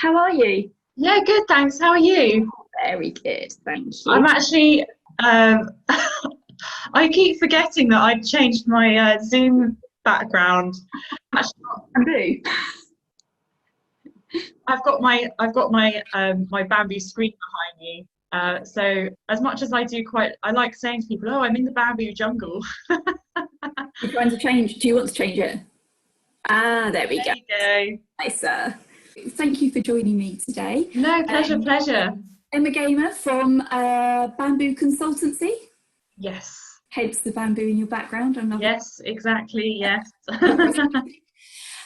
How are you? Yeah, good, thanks. How are you? Very good, thank I'm you. actually, I keep forgetting that I'd changed my Zoom background. Actually, Bamboo. I've got my bamboo screen behind me. So as much as I like saying to people, "Oh, I'm in the bamboo jungle." You're trying to change. Do you want to change it? Ah, there we There go. you go. Nice. Thank you for joining me today. No, pleasure, Um, pleasure. Emma Gaymer from Bamboo Consultancy. Yes, Hence the bamboo in your background. I'm loving yes, exactly. Yes. it.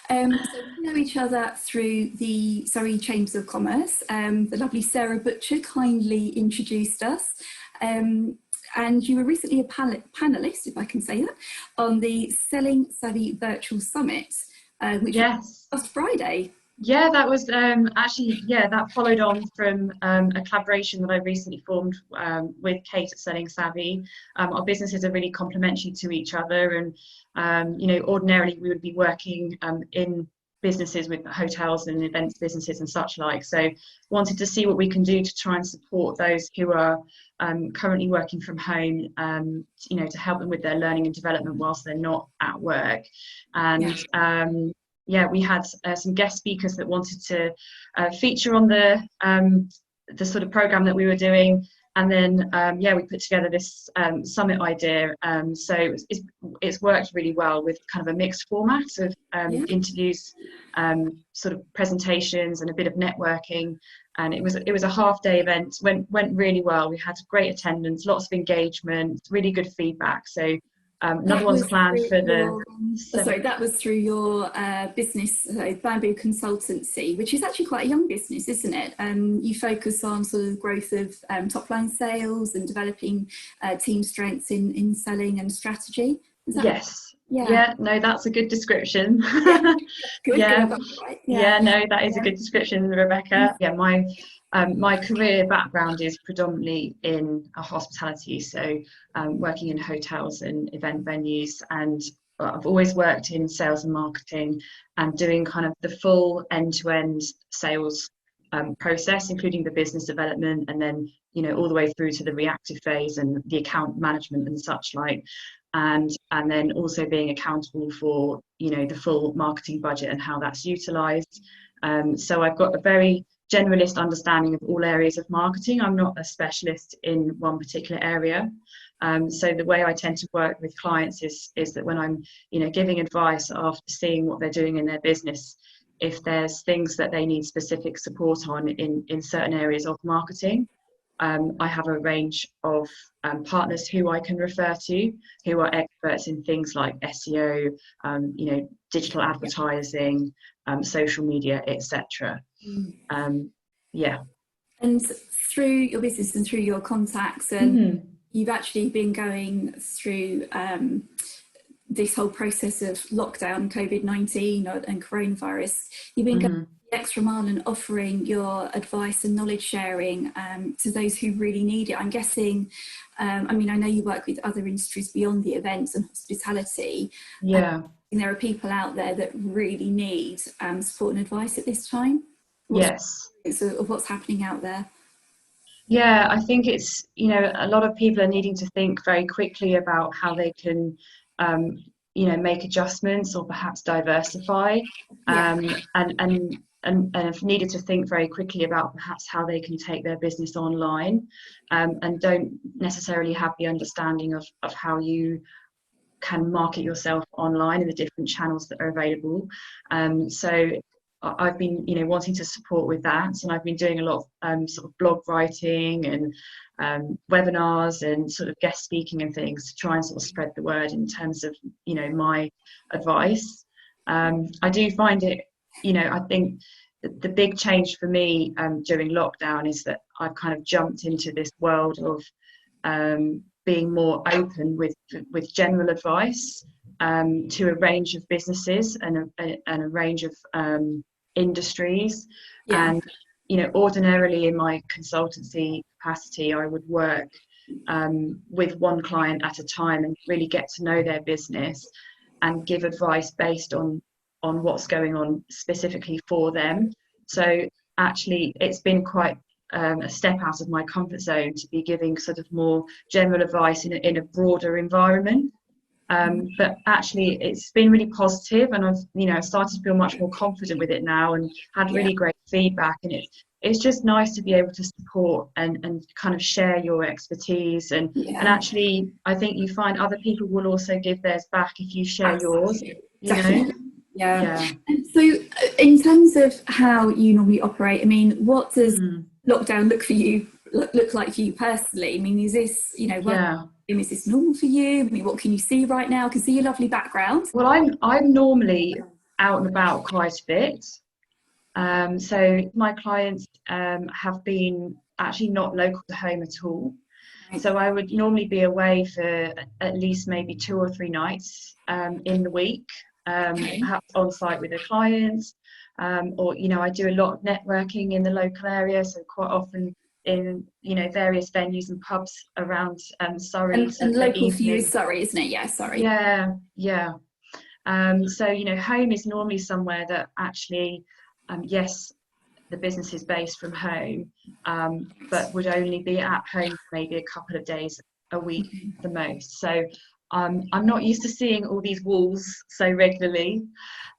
So we know each other through the Surrey Chambers of Commerce. The lovely Sarah Butcher kindly introduced us. And you were recently a panelist, if I can say that, on the Selling Savvy Virtual Summit, which was Yes. last Friday. Yeah, that was that followed on from a collaboration that I recently formed with Kate at Selling Savvy. Our businesses are really complementary to each other, and ordinarily we would be working in businesses with hotels and events businesses and such like. So wanted to see what we can do to try and support those who are currently working from home, to help them with their learning and development whilst they're not at work. And we had some guest speakers that wanted to feature on the sort of program that we were doing, and then we put together this summit idea. So it's worked really well with kind of a mixed format of interviews, sort of presentations, and a bit of networking. And it was a half-day event. Went really well. We had great attendance, lots of engagement, really good feedback. So. Another one's planned for that was through your business, Bamboo Consultancy, which is actually quite a young business, isn't it? You focus on sort of the growth of top line sales and developing team strengths in selling and strategy. Yes. Yeah, no, that's a good description. Good, no, that is a good description, Rebecca. Yeah, my career background is predominantly in hospitality, so working in hotels and event venues, and I've always worked in sales and marketing and doing kind of the full end-to-end sales process, including the business development, and then all the way through to the reactive phase and the account management and such like. And then also being accountable for the full marketing budget and how that's utilized. So I've got a very generalist understanding of all areas of marketing. I'm not a specialist in one particular area. So the way I tend to work with clients is that when I'm giving advice after seeing what they're doing in their business, if there's things that they need specific support on in certain areas of marketing, I have a range of partners who I can refer to, who are experts in things like SEO, digital advertising, social media, etc. And through your business and through your contacts, and you've actually been going through this whole process of lockdown, COVID-19 and coronavirus. You've been going the extra mile and offering your advice and knowledge sharing to those who really need it. I'm guessing, I know you work with other industries beyond the events and hospitality. Yeah. And there are people out there that really need support and advice at this time. What's happening out there? Yeah, I think it's, a lot of people are needing to think very quickly about how they can, make adjustments or perhaps diversify, and have needed to think very quickly about perhaps how they can take their business online, and don't necessarily have the understanding of how you can market yourself online in the different channels that are available. So I've been, wanting to support with that, and I've been doing a lot of sort of blog writing and webinars and sort of guest speaking and things to try and sort of spread the word in terms of, my advice. I do find it, I think the big change for me during lockdown is that I've kind of jumped into this world of being more open with general advice to a range of businesses and a range of industries. And ordinarily in my consultancy capacity, I would work with one client at a time and really get to know their business and give advice based on what's going on specifically for them. So actually it's been quite a step out of my comfort zone to be giving sort of more general advice in a broader environment. But actually it's been really positive, and I've started to feel much more confident with it now, and had really great feedback, and it's just nice to be able to support and kind of share your expertise, and actually I think you find other people will also give theirs back if you share yours, you know. Yeah. So in terms of how you normally operate, I mean, what does lockdown look like for you personally? I mean, is this, is this normal for you? I mean, what can you see right now? I can see your lovely background. Well, I'm normally out and about quite a bit. So my clients have been actually not local to home at all. Right. So I would normally be away for at least maybe 2 or 3 nights in the week, perhaps on site with a client, or I do a lot of networking in the local area, so quite often in various venues and pubs around Surrey. And local for you is Surrey, isn't it? Yeah, Surrey. Yeah. So home is normally somewhere that actually, yes, the business is based from home, but would only be at home maybe a couple of days a week the most. So I'm not used to seeing all these walls so regularly.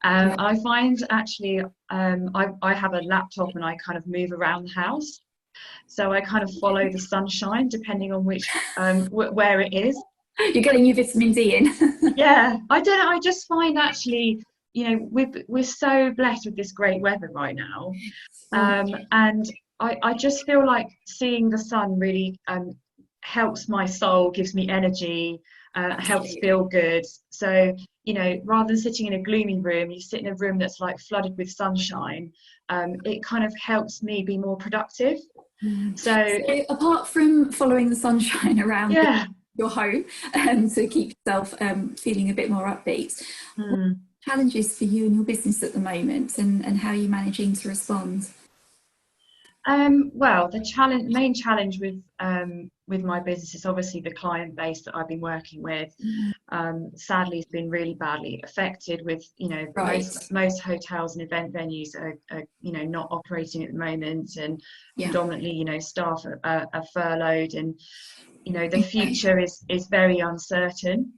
I find actually I have a laptop and I kind of move around the house. So I kind of follow the sunshine depending on which where it is. You're getting your vitamin D in. Yeah, I don't know. I just find actually, we're so blessed with this great weather right now, and I just feel like seeing the sun really helps my soul, gives me energy, helps feel good. So rather than sitting in a gloomy room, you sit in a room that's like flooded with sunshine. It kind of helps me be more productive. So apart from following the sunshine around your home to keep yourself feeling a bit more upbeat, what challenges for you and your business at the moment, and how are you managing to respond? Well, the main challenge with my business is obviously the client base that I've been working with. Sadly, has been really badly affected with most hotels and event venues are not operating at the moment, and predominantly staff are furloughed, and the future is very uncertain.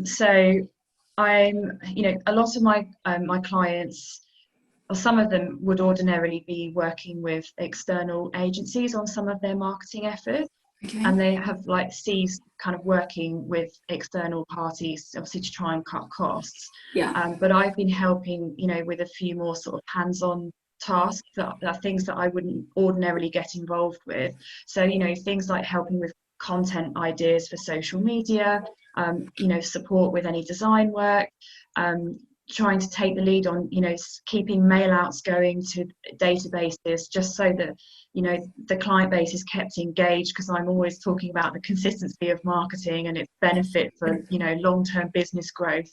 So I'm a lot of my clients, or some of them, would ordinarily be working with external agencies on some of their marketing efforts, and they have ceased kind of working with external parties, obviously to try and cut costs. But I've been helping with a few more sort of hands-on tasks that are things that I wouldn't ordinarily get involved with. So things like helping with content ideas for social media, support with any design work, trying to take the lead on keeping mail outs going to databases, just so that the client base is kept engaged, because I'm always talking about the consistency of marketing and its benefit for long-term business growth.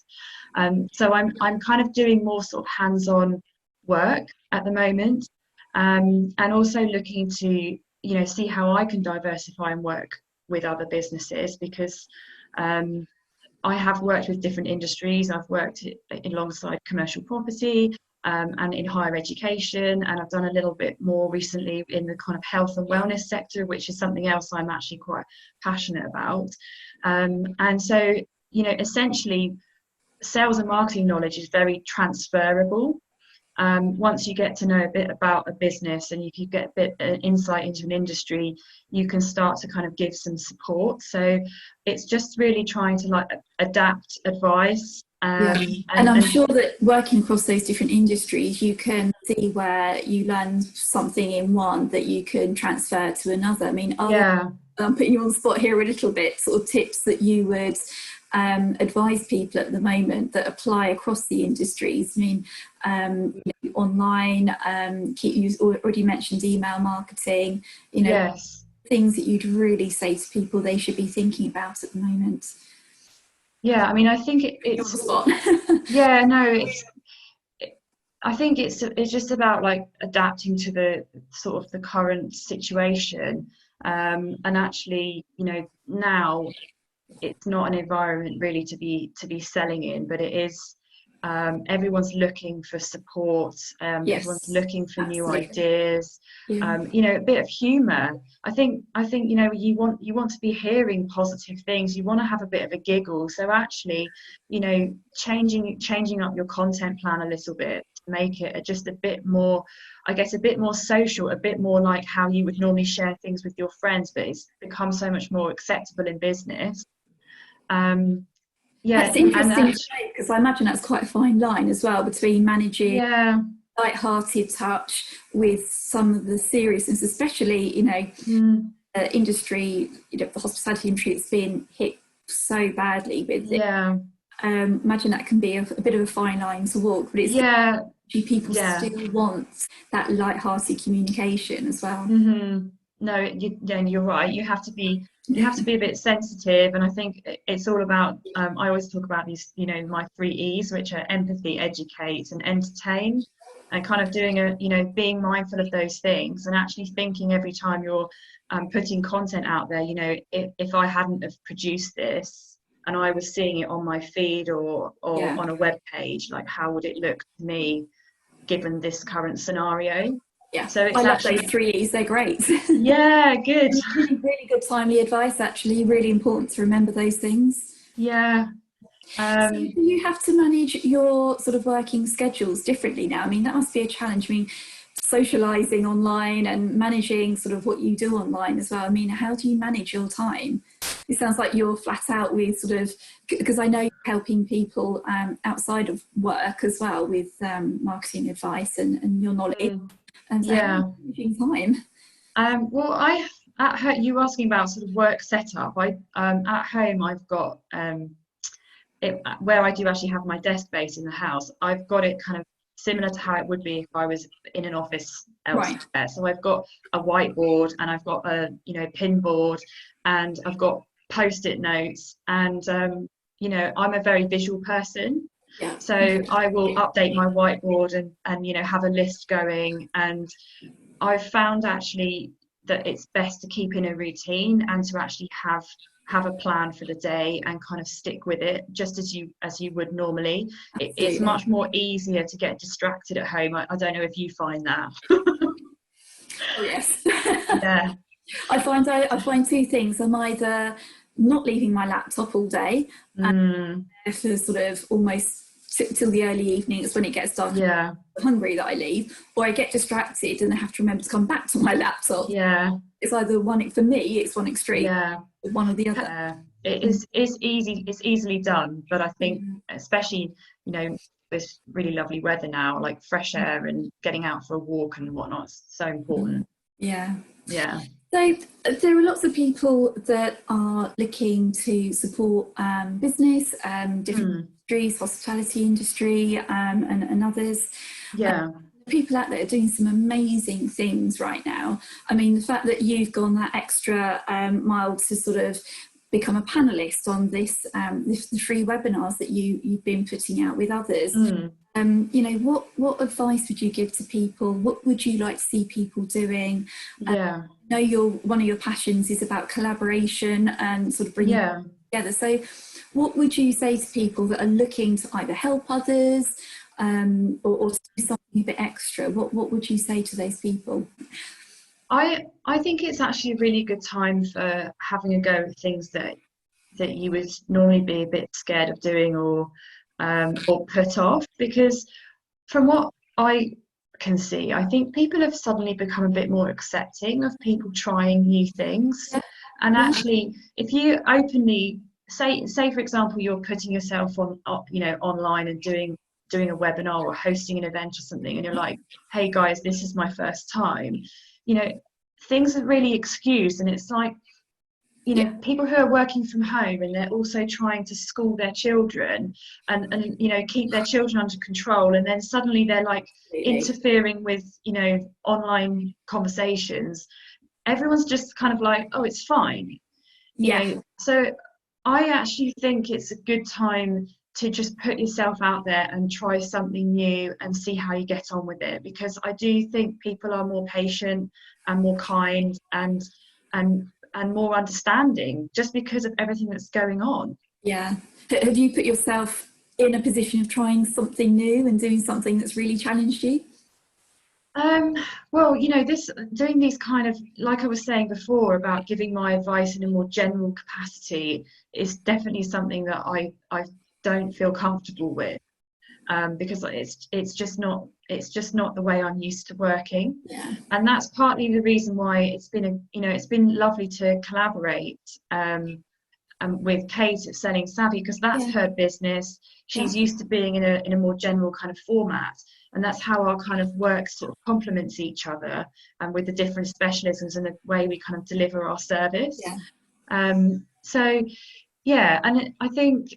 So I'm kind of doing more sort of hands-on work at the moment, and also looking to see how I can diversify and work with other businesses, because I have worked with different industries. I've worked alongside commercial property and in higher education, and I've done a little bit more recently in the kind of health and wellness sector, which is something else I'm actually quite passionate about. And so essentially sales and marketing knowledge is very transferable. Once you get to know a bit about a business, and you can get a bit insight into an industry, you can start to kind of give some support. So it's just really trying to adapt advice. And I'm sure that working across those different industries, you can see where you learn something in one that you can transfer to another. I mean, I'm putting you on the spot here a little bit, sort of tips that you would advise people at the moment that apply across the industries. I mean, online, you already mentioned email marketing, things that you'd really say to people they should be thinking about at the moment. I mean, I think it's I think it's just about adapting to the sort of the current situation, and actually now it's not an environment really to be selling in, but it is Everyone's looking for support. Yes, everyone's looking for absolutely. new ideas. Yeah. A bit of humor. I think you want to be hearing positive things. You want to have a bit of a giggle. So actually, changing up your content plan a little bit to make it just a bit more, I guess, a bit more social, a bit more like how you would normally share things with your friends, but it's become so much more acceptable in business. That's interesting because I imagine that's quite a fine line as well between managing light-hearted touch with some of the seriousness, especially industry, the hospitality industry that's been hit so badly with it. Imagine that can be a bit of a fine line to walk, but it's people still want that light-hearted communication as well. No, you're right. You have to be a bit sensitive, and I think it's all about. I always talk about these, my 3 E's, which are empathy, educate, and entertain, and kind of doing being mindful of those things, and actually thinking every time you're putting content out there. If I hadn't have produced this, and I was seeing it on my feed or on a web page, like how would it look to me, given this current scenario? Yeah, so it's I love those 3 E's, they're great. Yeah, good. Really good timely advice, actually, really important to remember those things. Yeah. So do you have to manage your sort of working schedules differently now? I mean, that must be a challenge. I mean, socialising online and managing sort of what you do online as well. I mean, how do you manage your time? It sounds like you're flat out with sort of, because I know you're helping people outside of work as well with marketing advice and your knowledge. And so managing time. Well, you were asking about sort of work setup. At home I've got where I do actually have my desk base in the house. I've got it kind of similar to how it would be if I was in an office elsewhere. Right. So I've got a whiteboard, and I've got a pin board, and I've got post-it notes, and I'm a very visual person. Yeah. So I will update my whiteboard and have a list going, and I've found actually that it's best to keep in a routine and to actually have a plan for the day and kind of stick with it just as you would normally. It's much more easier to get distracted at home. I don't know if you find that. Oh yes. Yeah. I find 2 things. I'm either not leaving my laptop all day, for sort of almost till the early evening. It's when it gets dark. Yeah. I'm hungry that I leave, or I get distracted and I have to remember to come back to my laptop. Yeah. It's either one. For me, it's one extreme. Yeah. One or the other. It's easy. It's easily done, but I think especially this really lovely weather now, like fresh air and getting out for a walk and whatnot, it's so important. Yeah. Yeah. So there are lots of people that are looking to support business, different industries, hospitality industry, and others. Yeah. People out there are doing some amazing things right now. I mean, the fact that you've gone that extra mile to sort of become a panelist on the free webinars that you've been putting out with others. What advice would you give to people? What would you like to see people doing? I know one of your passions is about collaboration and sort of bringing people together. So what would you say to people that are looking to either help others or to do something a bit extra? What would you say to those people? I think it's actually a really good time for having a go at things that you would normally be a bit scared of doing or put off, because from what I can see, I think people have suddenly become a bit more accepting of people trying new things. And actually, if you openly say for example, you're putting yourself on online and doing a webinar or hosting an event or something, and you're like, hey guys, this is my first time, things are really excused. And it's like, people who are working from home and they're also trying to school their children and keep their children under control, and then suddenly they're like interfering with online conversations. Everyone's just kind of like, oh, it's fine. So I actually think it's a good time to just put yourself out there and try something new and see how you get on with it, because I do think people are more patient and more kind and more understanding just because of everything that's going on. Yeah. Have you put yourself in a position of trying something new and doing something that's really challenged you? Well, doing these kind of, like I was saying before about giving my advice in a more general capacity is definitely something that I don't feel comfortable with, because it's just not the way I'm used to working. Yeah. And that's partly the reason why it's been lovely to collaborate with Kate at Selling Savvy, because that's her business. She's used to being in a more general kind of format, and that's how our kind of work sort of complements each other, and with the different specialisms and the way we kind of deliver our service. So yeah, and I think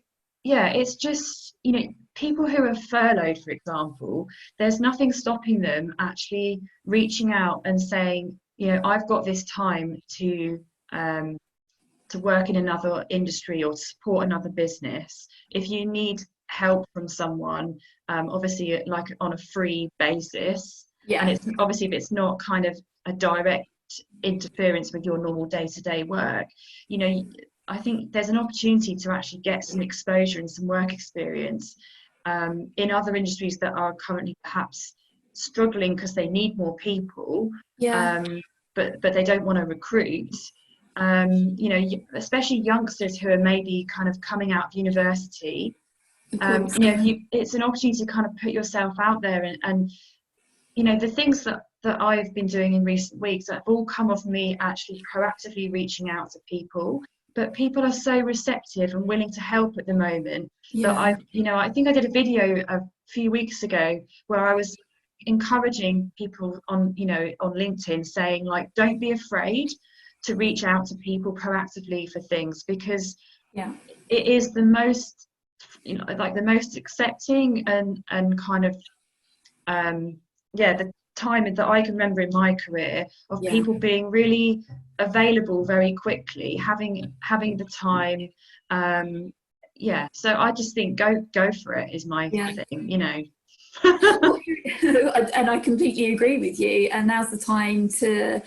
it's just, people who are furloughed, for example, there's nothing stopping them actually reaching out and saying, I've got this time to work in another industry or to support another business. If you need help from someone, obviously like on a free basis, and it's obviously, if it's not kind of a direct interference with your normal day-to-day work, I think there's an opportunity to actually get some exposure and some work experience in other industries that are currently perhaps struggling because they need more people, but they don't want to recruit. Especially youngsters who are maybe kind of coming out of university. It's an opportunity to kind of put yourself out there, and the things that I've been doing in recent weeks have all come of me actually proactively reaching out to people. But people are so receptive and willing to help at the moment that I think I did a video a few weeks ago where I was encouraging people on LinkedIn, saying, like, don't be afraid to reach out to people proactively for things, because it is the most, like the most accepting and kind of the time that I can remember in my career of people being really available very quickly, having the time. So I just think go for it is my thing, And I completely agree with you, and now's the time to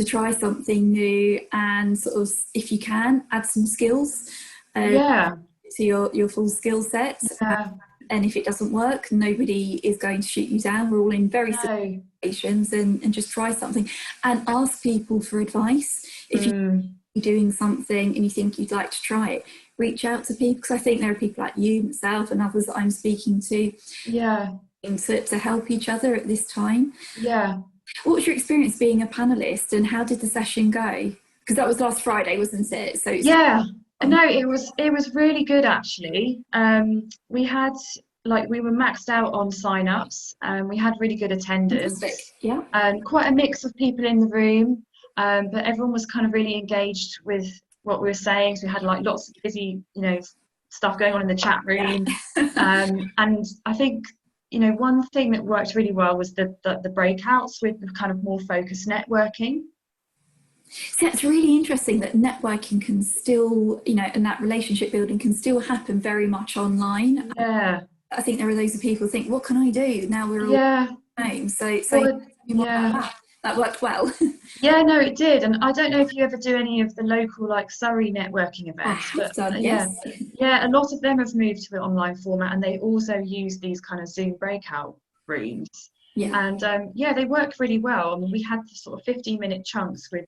try something new, and sort of, if you can, add some skills to your full skill set. And if it doesn't work, nobody is going to shoot you down. We're all in very similar situations, and just try something and ask people for advice. If you're doing something and you think you'd like to try it, reach out to people, because I think there are people like you, myself, and others that I'm speaking to to help each other at this time. What was your experience being a panelist, and how did the session go? Because that was last Friday, wasn't it? So no, it was really good, actually. We were maxed out on sign-ups, and we had really good attendance. Fantastic. And quite a mix of people in the room, but everyone was kind of really engaged with what we were saying. So we had like lots of busy, stuff going on in the chat room. And I think, one thing that worked really well was the breakouts with the kind of more focused networking. So it's really interesting that networking can still, and that relationship building can still happen very much online. I think there are those people who think, what can I do now we're all home? So that worked well. No, it did. And I don't know if you ever do any of the local like Surrey networking events. I have done, yes. A lot of them have moved to an online format, and they also use these kind of Zoom breakout rooms. And they work really well. I mean, we had sort of 15-minute chunks with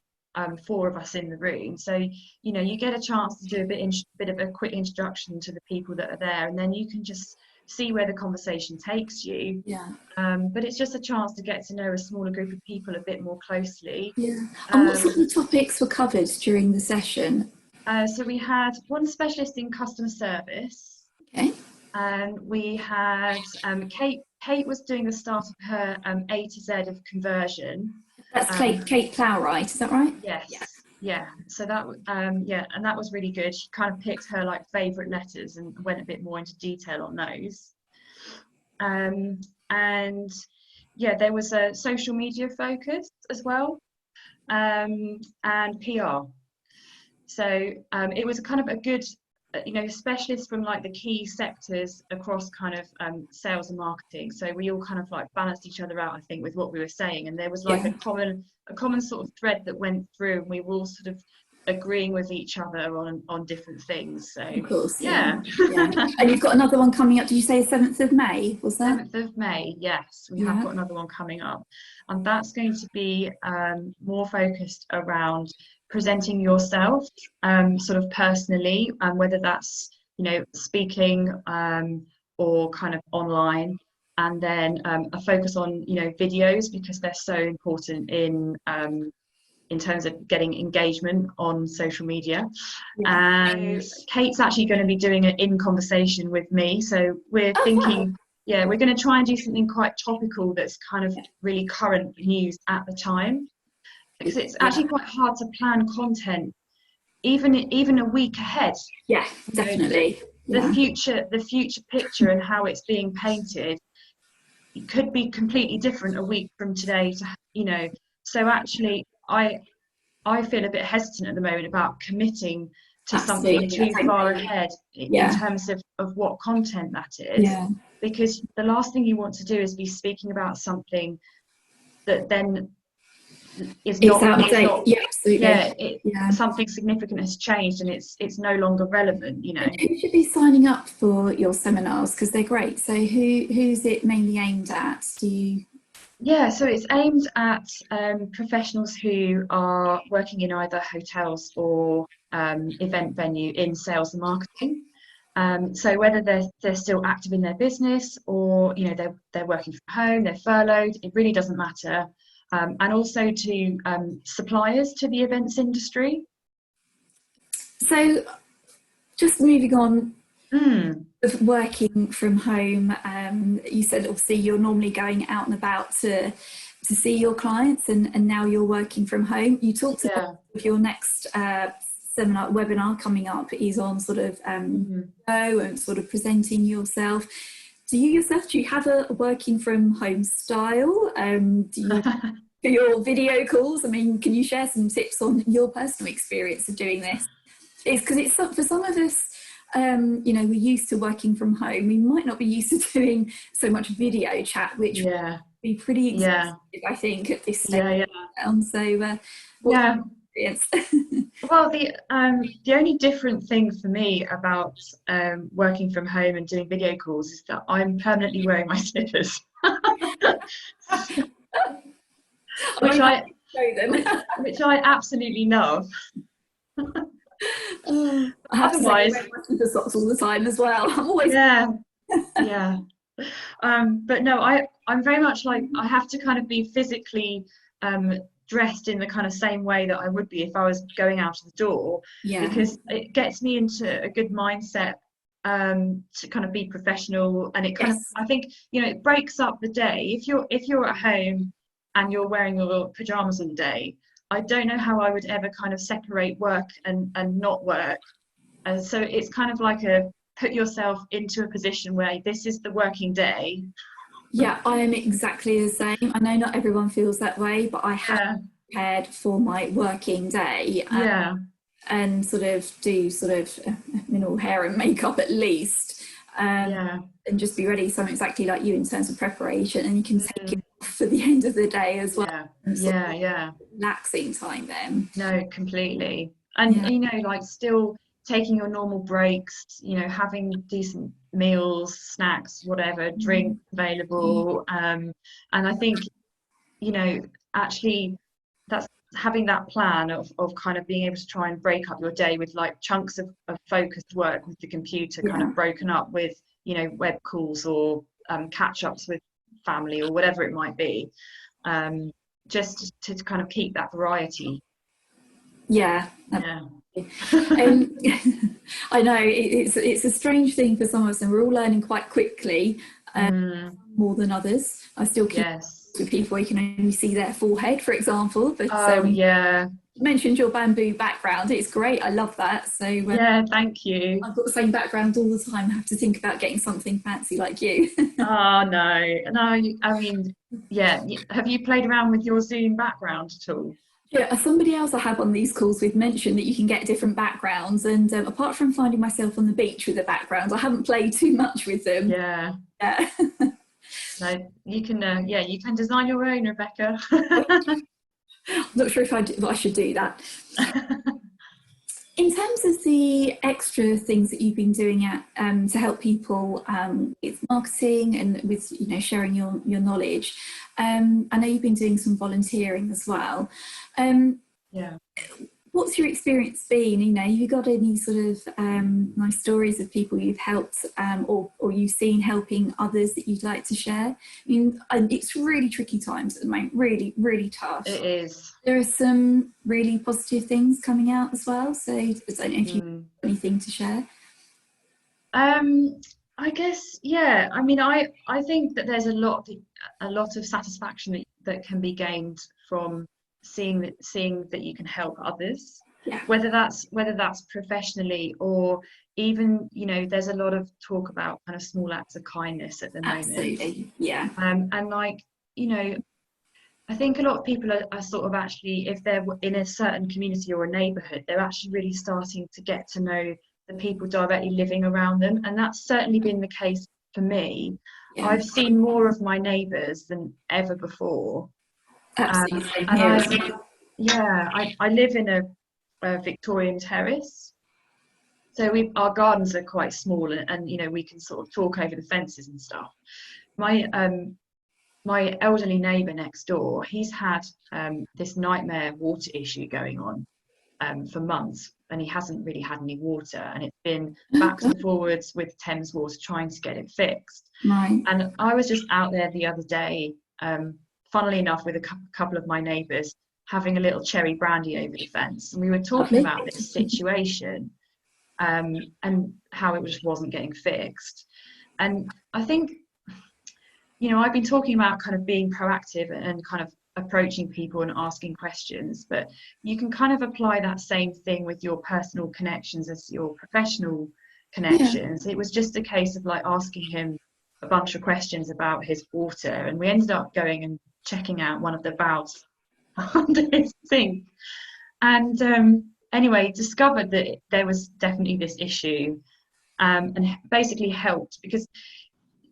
4 of us in the room, so you get a chance to do a bit of a quick introduction to the people that are there, and then you can just see where the conversation takes you. But it's just a chance to get to know a smaller group of people a bit more closely. And what sort of topics were covered during the session? So we had one specialist in customer service, and we had Kate was doing the start of her A to Z of conversion. That's Kate Plowright, is that right? Yes. So that and that was really good. She kind of picked her like favourite letters and went a bit more into detail on those. And there was a social media focus as well, and PR. So it was kind of a good, specialists from like the key sectors across kind of sales and marketing. So we all kind of like balanced each other out, I think, with what we were saying. And there was like a common sort of thread that went through, and we were all sort of agreeing with each other on different things. So of course, yeah. And you've got another one coming up. Did you say 7th of May? Was that 7th of May? Yes, we have got another one coming up, and that's going to be more focused around presenting yourself, sort of personally, and whether that's, you know, speaking or kind of online, and then a focus on, you know, videos, because they're so important in terms of getting engagement on social media. And Kate's actually going to be doing it in conversation with me, so we're thinking, yeah, we're going to try and do something quite topical that's kind of really current news at the time, because it's actually quite hard to plan content even a week ahead. Yeah, definitely. The future picture and how it's being painted, it could be completely different a week from today, to, you know. So actually I feel a bit hesitant at the moment about committing to something too far ahead in terms of what content that is, because the last thing you want to do is be speaking about something that then is not, absolutely. Something significant has changed and it's no longer relevant, you know. And who should be signing up for your seminars, because they're great? So who's it mainly aimed at? Yeah, so it's aimed at professionals who are working in either hotels or event venue in sales and marketing. So whether they're still active in their business, or, you know, they're working from home, they're furloughed, it really doesn't matter. And also to suppliers to the events industry. So just moving on, of working from home, you said obviously you're normally going out and about to see your clients, and now you're working from home. You talked about your next seminar, webinar coming up is on sort of and sort of presenting yourself. Do you have a working from home style? Do you for your video calls? I mean, can you share some tips on your personal experience of doing this? It's because it's for some of us, you know, we're used to working from home. We might not be used to doing so much video chat, which would be pretty expensive, I think, at this stage. So, well, the only different thing for me about working from home and doing video calls is that I'm permanently wearing my slippers. which I absolutely love. Otherwise, I wear my socks all the time as well. I'm always but no, I'm very much like, I have to kind of be physically dressed in the kind of same way that I would be if I was going out of the door, because it gets me into a good mindset to kind of be professional, and it kind of, I think, you know, it breaks up the day. If you're at home and you're wearing your pajamas all day, I don't know how I would ever kind of separate work and not work. And so it's kind of like put yourself into a position where this is the working day. Yeah, I am exactly the same. I know not everyone feels that way, but I have prepared for my working day. And sort of do minimal hair and makeup at least. And just be ready. So I'm exactly like you in terms of preparation, and you can take it off for the end of the day as well. Relaxing time then. No, completely. And you know, like, still taking your normal breaks, you know, having decent meals, snacks, whatever, drinks available. And I think, you know, actually that's having that plan of kind of being able to try and break up your day with like chunks of focused work with the computer, kind of broken up with, you know, web calls or catch ups with family or whatever it might be, just to kind of keep that variety. I know it's a strange thing for some of us, and we're all learning quite quickly, more than others. I still keep with people, you can only see their forehead, for example, but you mentioned your bamboo background. It's great, I love that. So thank you. I've got the same background all the time. I have to think about getting something fancy like you. Oh no, I mean, have you played around with your Zoom background at all? Yeah, somebody else I have on these calls with mentioned that you can get different backgrounds, and apart from finding myself on the beach with a background, I haven't played too much with them. No, you can you can design your own, Rebecca. I'm not sure if I should do that. In terms of the extra things that you've been doing to help people with marketing and with sharing your knowledge, I know you've been doing some volunteering as well. Yeah. What's your experience been? Have you got any sort of nice stories of people you've helped or you've seen helping others that you'd like to share? It's really tricky times at the moment, really, really tough. It is. There are some really positive things coming out as well. So I don't know if you have anything to share. I guess, yeah. I mean, I think that there's a lot of satisfaction that can be gained from seeing that you can help others, whether that's professionally or even there's a lot of talk about kind of small acts of kindness at the moment. Absolutely, yeah. And like I think a lot of people are sort of actually, if they're in a certain community or a neighbourhood, they're actually really starting to get to know the people directly living around them, and that's certainly been the case for me. I've seen more of my neighbours than ever before. Absolutely. I live in a Victorian terrace, so our gardens are quite small, and we can sort of talk over the fences and stuff. My elderly neighbour next door, he's had this nightmare water issue going on for months, and he hasn't really had any water, and it's been backwards and forwards with Thames Water trying to get it fixed. Right. And I was just out there the other day, funnily enough, with a couple of my neighbours, having a little cherry brandy over the fence, and we were talking about this situation and how it just wasn't getting fixed. And I think I've been talking about kind of being proactive and kind of approaching people and asking questions, but you can kind of apply that same thing with your personal connections as your professional connections. It was just a case of like asking him a bunch of questions about his water, and we ended up going and checking out one of the valves under his sink, and anyway discovered that there was definitely this issue, and basically helped, because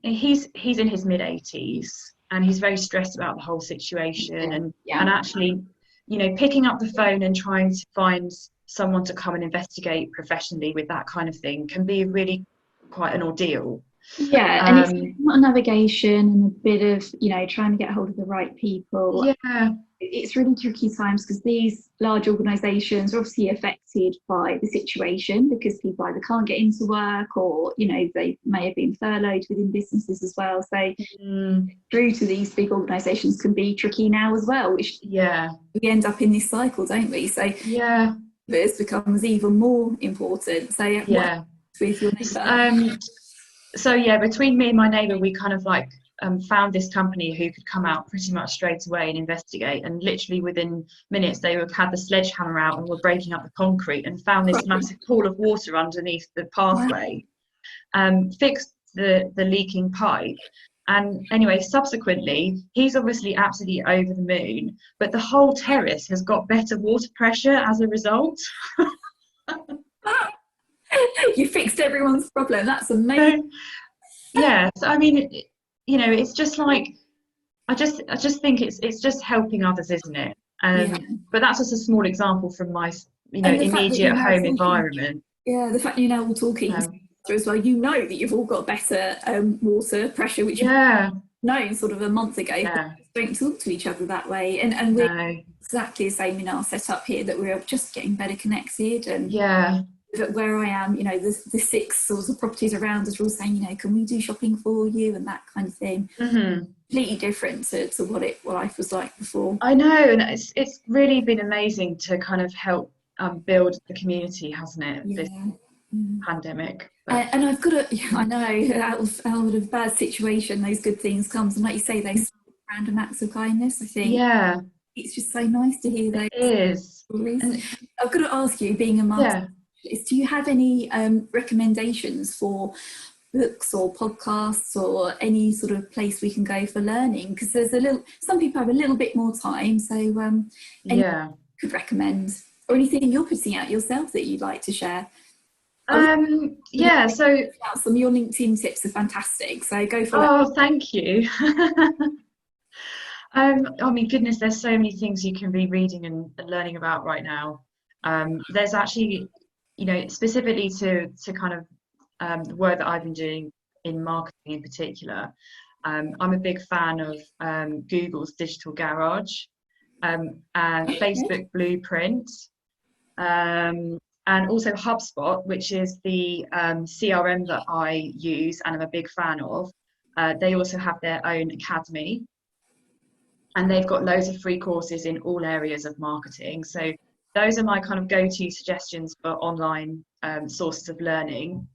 he's in his mid-80s and he's very stressed about the whole situation, and actually picking up the phone and trying to find someone to come and investigate professionally with that kind of thing can be really quite an ordeal. And it's a lot of navigation and a bit of trying to get hold of the right people. It's really tricky times because these large organisations are obviously affected by the situation, because people either can't get into work or they may have been furloughed within businesses as well. So through to these big organisations can be tricky now as well, which we end up in this cycle, don't we? So this becomes even more important. So with your neighbour. Between me and my neighbour, we kind of like found this company who could come out pretty much straight away and investigate, and literally within minutes they had the sledgehammer out and were breaking up the concrete and found this massive pool of water underneath the pathway, fixed the leaking pipe, and anyway subsequently he's obviously absolutely over the moon, but the whole terrace has got better water pressure as a result. You fixed everyone's problem. That's amazing. So I mean, it's just like I just think it's just helping others, isn't it? But that's just a small example from my immediate home environment. The fact you're now all talking as well, that you've all got better water pressure, which you've known sort of a month ago. Don't talk to each other that way, and we're exactly the same in our setup here, that we're just getting better connected. And where I am, the 6 sorts of properties around us are all saying, can we do shopping for you, and that kind of thing. Completely different to what life was like before. I know, and it's really been amazing to kind of help build the community, hasn't it? This pandemic. And I've got I know, out of a bad situation, those good things comes, and like you say, those random acts of kindness, I think. It's just so nice to hear those stories. And I've got to ask you, being a marketer, do you have any recommendations for books or podcasts or any sort of place we can go for learning? Because some people have a little bit more time, so could recommend, or anything you're putting out yourself that you'd like to share. So some of your LinkedIn tips are fantastic, so go for that. Thank you. I mean, goodness, there's so many things you can be reading and learning about right now. There's actually specifically to kind of the work that I've been doing in marketing in particular, I'm a big fan of Google's Digital Garage, and Facebook Blueprint, and also HubSpot, which is the CRM that I use and I'm a big fan of. They also have their own academy, and they've got loads of free courses in all areas of marketing. So those are my kind of go-to suggestions for online sources of learning.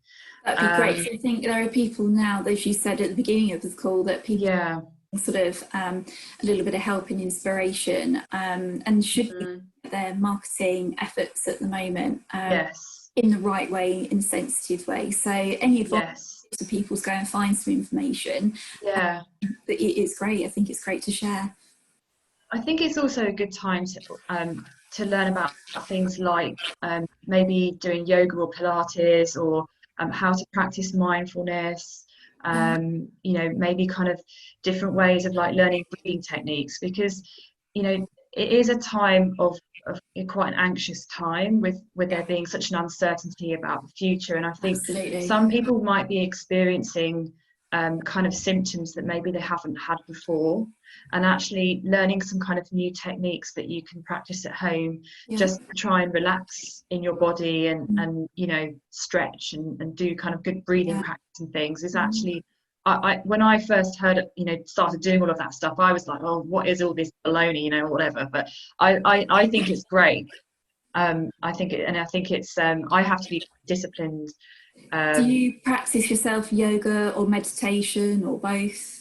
That'd be great. So I think there are people now, as you said at the beginning of this call, that people sort of a little bit of help and inspiration, and should be their marketing efforts at the moment in the right way, in a sensitive way. So any advice to people to go and find some information, it is great. I think it's great to share. I think it's also a good time to learn about things like maybe doing yoga or Pilates, or how to practice mindfulness, maybe kind of different ways of like learning breathing techniques, because it is a time of quite an anxious time with there being such an uncertainty about the future. And I think some people might be experiencing kind of symptoms that maybe they haven't had before, and actually learning some kind of new techniques that you can practice at home, just to try and relax in your body and stretch and do kind of good breathing practice and things is actually, I when I first heard started doing all of that stuff, I was like, oh, what is all this baloney, whatever. But I think it's great. I think it's I have to be disciplined. Do you practice yourself yoga or meditation or both?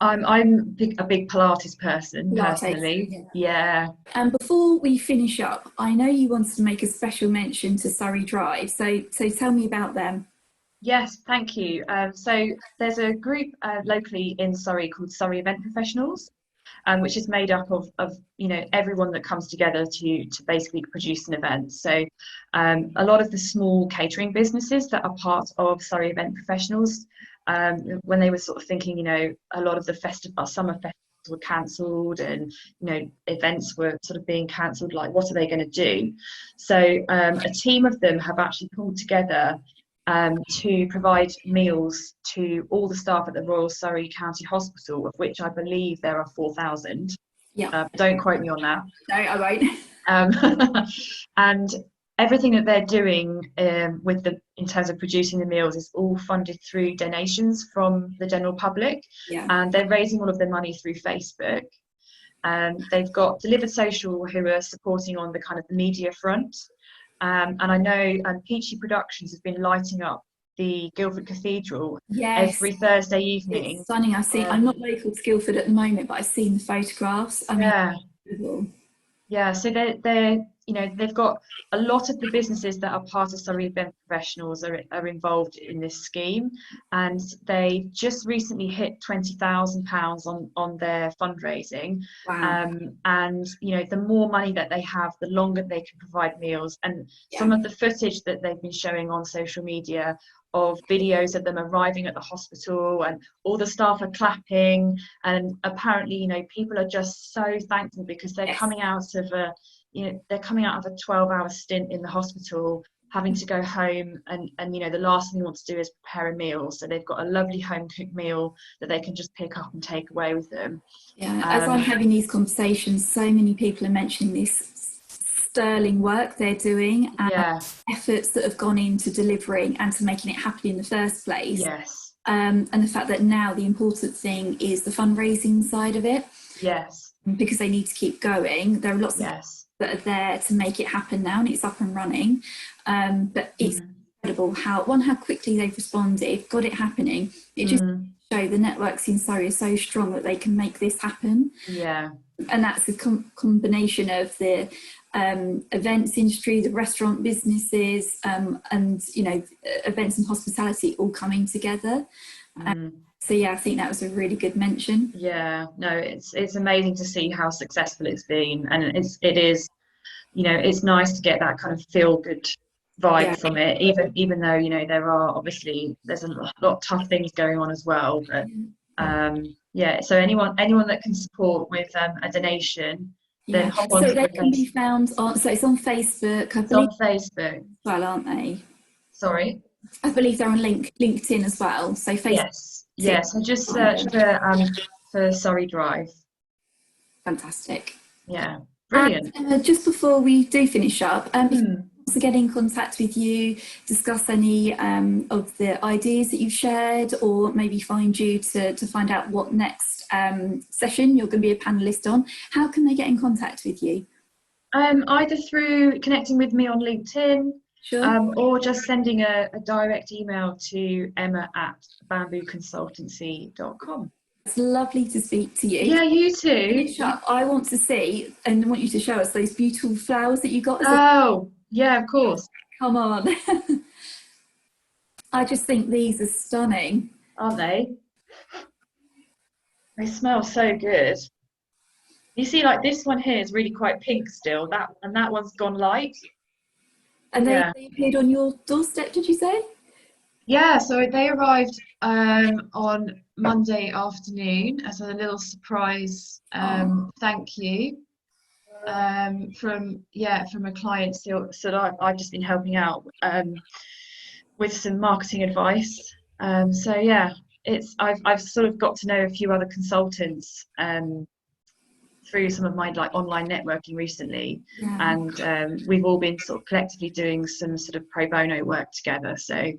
I'm a big Pilates person, personally. Yeah. And before we finish up, I know you wanted to make a special mention to Surrey Drive, so tell me about them. Yes, thank you. So there's a group locally in Surrey called Surrey Event Professionals, which is made up of everyone that comes together to basically produce an event. So a lot of the small catering businesses that are part of Surrey Event Professionals, when they were sort of thinking, a lot of the summer festivals were cancelled, and events were sort of being cancelled, like what are they going to do? So a team of them have actually pulled together to provide meals to all the staff at the Royal Surrey County Hospital, of which I believe there are 4,000. Don't quote me on that. No, I won't. And everything that they're doing in terms of producing the meals is all funded through donations from the general public, and they're raising all of their money through Facebook. They've got Delivered Social, who are supporting on the kind of the media front. And I know Peachy Productions has been lighting up the Guildford Cathedral every Thursday evening. It's stunning. I'm not local to Guildford at the moment, but I've seen the photographs. So they've got a lot of the businesses that are part of Surrey Event Professionals are involved in this scheme, and they just recently hit £20,000 on their fundraising. And the more money that they have, the longer they can provide meals. And some of the footage that they've been showing on social media of videos of them arriving at the hospital, and all the staff are clapping, and apparently people are just so thankful because they're coming out of a 12-hour stint in the hospital, having to go home, and the last thing they want to do is prepare a meal. So they've got a lovely home cooked meal that they can just pick up and take away with them. As I'm having these conversations, so many people are mentioning this sterling work they're doing, and efforts that have gone into delivering and to making it happen in the first place. And the fact that now the important thing is the fundraising side of it. Because they need to keep going. There are lots of that are there to make it happen now, and it's up and running. But it's incredible how quickly they've responded, got it happening. It just shows the networks in Surrey are so strong that they can make this happen. And that's a combination of the events industry, the restaurant businesses, and events and hospitality all coming together. So I think that was a really good mention. It's amazing to see how successful it's been, and it is it's nice to get that kind of feel good vibe from it, even though there are obviously there's a lot of tough things going on as well. But so anyone that can support with a donation, then hop So onto they the can be Facebook. found on, so it's on Facebook, I It's believe, on Facebook. as well, aren't they? Sorry. I believe they're on LinkedIn as well. So Facebook, Yes. Yes. So just find search them. for Surrey Drive. Fantastic. Yeah. And Brilliant. just before we do finish up, if you Hmm. want to get in contact with you, discuss any of the ideas that you've shared, or maybe find you to find out what next session you're going to be a panelist on, how can they get in contact with you? Either through connecting with me on LinkedIn, Sure. or just sending a direct email to emma@bambooconsultancy.com. It's lovely to speak to you. Yeah, you too. Finish up, I want to see and want you to show us those beautiful flowers that you got. Oh, yeah, of course. Come on. I just think these are stunning. Aren't they? They smell so good. You see, like this one here is really quite pink still. That one's gone light. And Yeah. they appeared on your doorstep, did you say? Yeah, so they arrived on Monday afternoon as a little surprise thank you from a client. So I've just been helping out with some marketing advice. So yeah, I've sort of got to know a few other consultants through some of my like online networking recently, and we've all been sort of collectively doing some sort of pro bono work together. So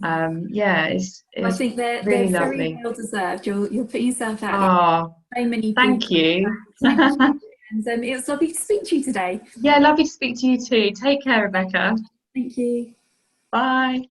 it's I think they're really very lovely. well deserved. You're putting yourself out Oh, there. So many thank people. you. And it was lovely to speak to you today. Yeah, lovely to speak to you too. Take care, Rebecca. Thank you. Bye.